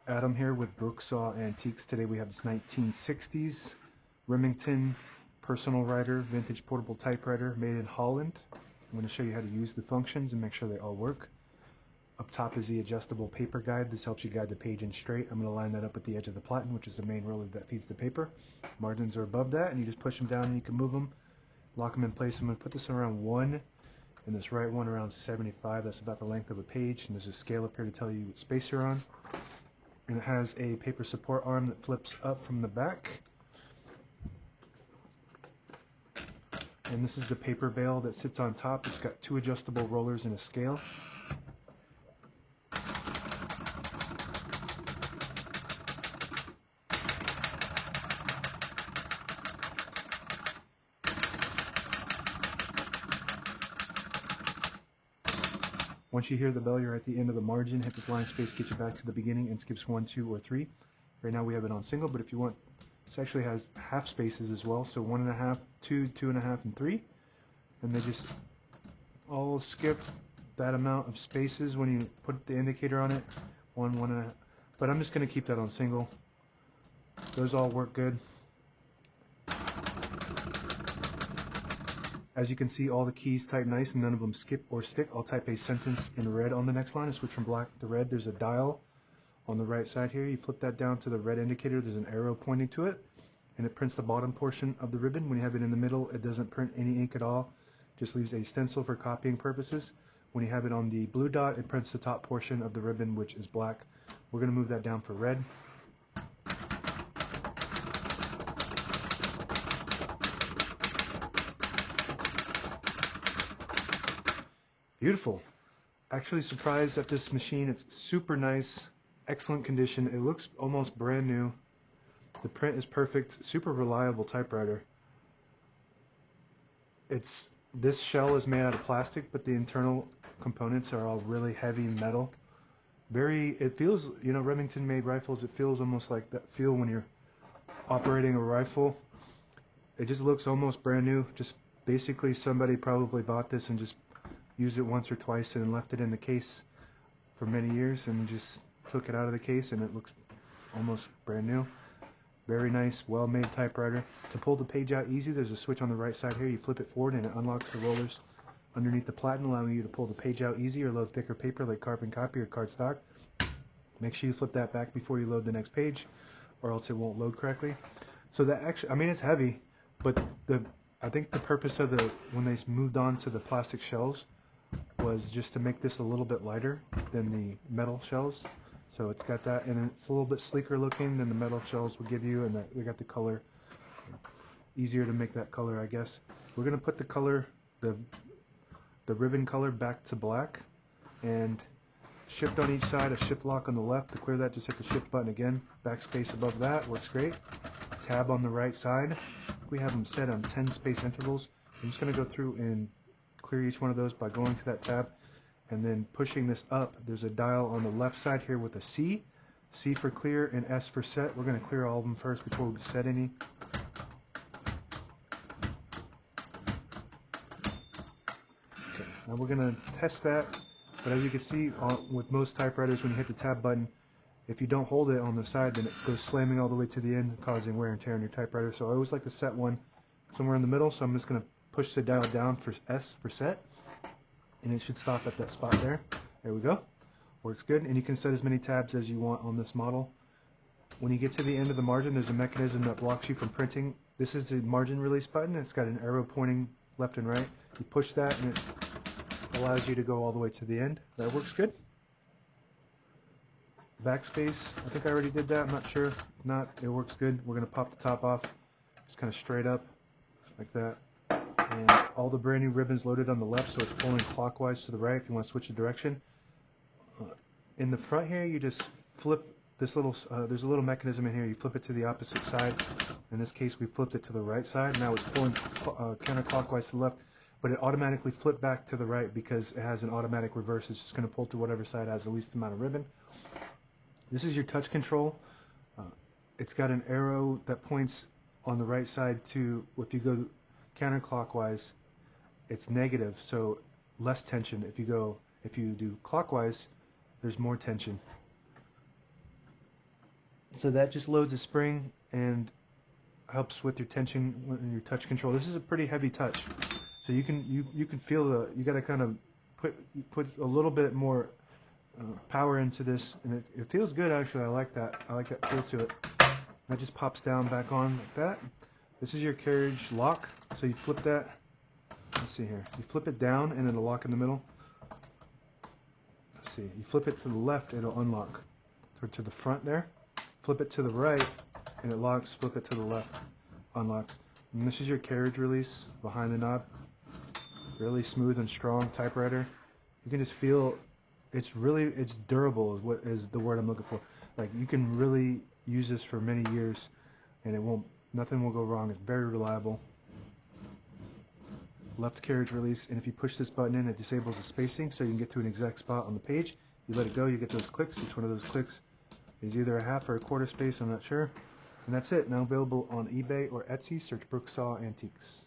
Adam here with Brooksaw Antiques. Today we have this 1960s Remington Personal-Riter vintage portable typewriter made in Holland. I'm going to show you how to use the functions and make sure they all work. Up top is the adjustable paper guide. This helps you guide the page in straight. I'm going to line that up with the edge of the platen, which is the main roller that feeds the paper. Margins are above that, and you just push them down and you can move them, lock them in place. I'm going to put this around 1 and this right one around 75. That's about the length of a page, and there's a scale up here to tell you what space you're on. And it has a paper support arm that flips up from the back. And this is the paper bale that sits on top. It's got 2 adjustable rollers and a scale. Once you hear the bell, you're at the end of the margin. Hit this line space, get you back to the beginning, and skips 1, 2, or 3. Right now we have it on single, but if you want, this actually has half spaces as well. So 1.5, 2, 2.5, and 3. And they just all skip that amount of spaces when you put the indicator on it. 1, 1.5. But I'm just going to keep that on single. Those all work good. As you can see, all the keys type nice and none of them skip or stick. I'll type a sentence in red on the next line and switch from black to red. There's a dial on the right side here. You flip that down to the red indicator. There's an arrow pointing to it, and it prints the bottom portion of the ribbon. When you have it in the middle, it doesn't print any ink at all. Just leaves a stencil for copying purposes. When you have it on the blue dot, it prints the top portion of the ribbon, which is black. We're going to move that down for red. Beautiful. Actually surprised at this machine. It's super nice, excellent condition. It looks almost brand new. The print is perfect, super reliable typewriter. This shell is made out of plastic, but the internal components are all really heavy metal. It feels, Remington made rifles, it feels almost like that feel when you're operating a rifle. It just looks almost brand new. Just basically somebody probably bought this and just used it once or twice and left it in the case for many years and just took it out of the case, and it looks almost brand new. Very nice, well-made typewriter. To pull the page out easy, there's a switch on the right side here. You flip it forward and it unlocks the rollers underneath the platen, allowing you to pull the page out easy or load thicker paper like carbon copy or cardstock. Make sure you flip that back before you load the next page, or else it won't load correctly. So that actually, it's heavy, but I think the purpose of when they moved on to the plastic shells was just to make this a little bit lighter than the metal shells. So it's got that, and it's a little bit sleeker looking than the metal shells will give you, and they got the color, easier to make that color, I guess. We're going to put the color, the ribbon color back to black, and shift on each side, a shift lock on the left. To clear that, just hit the shift button again. Backspace above that, works great. Tab on the right side. We have them set on 10 space intervals. I'm just going to go through and clear each one of those by going to that tab and then pushing this up. There's a dial on the left side here with a C for clear and S for set. We're going to clear all of them first before we set any. Okay, now we're going to test that, but as you can see with most typewriters, when you hit the tab button, if you don't hold it on the side, then it goes slamming all the way to the end, causing wear and tear on your typewriter. So I always like to set one somewhere in the middle, so I'm just going to push the dial down for S for set, and it should stop at that spot there. There we go. Works good, and you can set as many tabs as you want on this model. When you get to the end of the margin, there's a mechanism that blocks you from printing. This is the margin release button. It's got an arrow pointing left and right. You push that, and it allows you to go all the way to the end. That works good. Backspace, I think I already did that. I'm not sure. If not, it works good. We're going to pop the top off, just kind of straight up like that. And all the brand new ribbons loaded on the left, so it's pulling clockwise to the right if you want to switch the direction. In the front here, you just flip this little, there's a little mechanism in here. You flip it to the opposite side. In this case, we flipped it to the right side. Now it's pulling counterclockwise to the left, but it automatically flipped back to the right because it has an automatic reverse. It's just going to pull to whatever side has the least amount of ribbon. This is your touch control. It's got an arrow that points on the right side to, if you go counterclockwise, it's negative, so less tension. If you do clockwise, there's more tension. So that just loads a spring and helps with your tension and your touch control. This is a pretty heavy touch, so you can feel you got to kind of put a little bit more power into this, and it feels good actually. I like that feel to it. That just pops down back on like that. This is your carriage lock, so you flip that. Let's see here. You flip it down and it'll lock in the middle. Let's see. You flip it to the left, it'll unlock. Or to the front there. Flip it to the right and it locks. Flip it to the left, unlocks. And this is your carriage release behind the knob. Really smooth and strong typewriter. You can just feel it's durable is the word I'm looking for. Like you can really use this for many years and nothing will go wrong. It's very reliable. Left carriage release, and if you push this button in, it disables the spacing so you can get to an exact spot on the page. You let it go, you get those clicks. Each one of those clicks is either a half or a quarter space, I'm not sure. And that's it. Now available on eBay or Etsy. Search Brooksaw Antiques.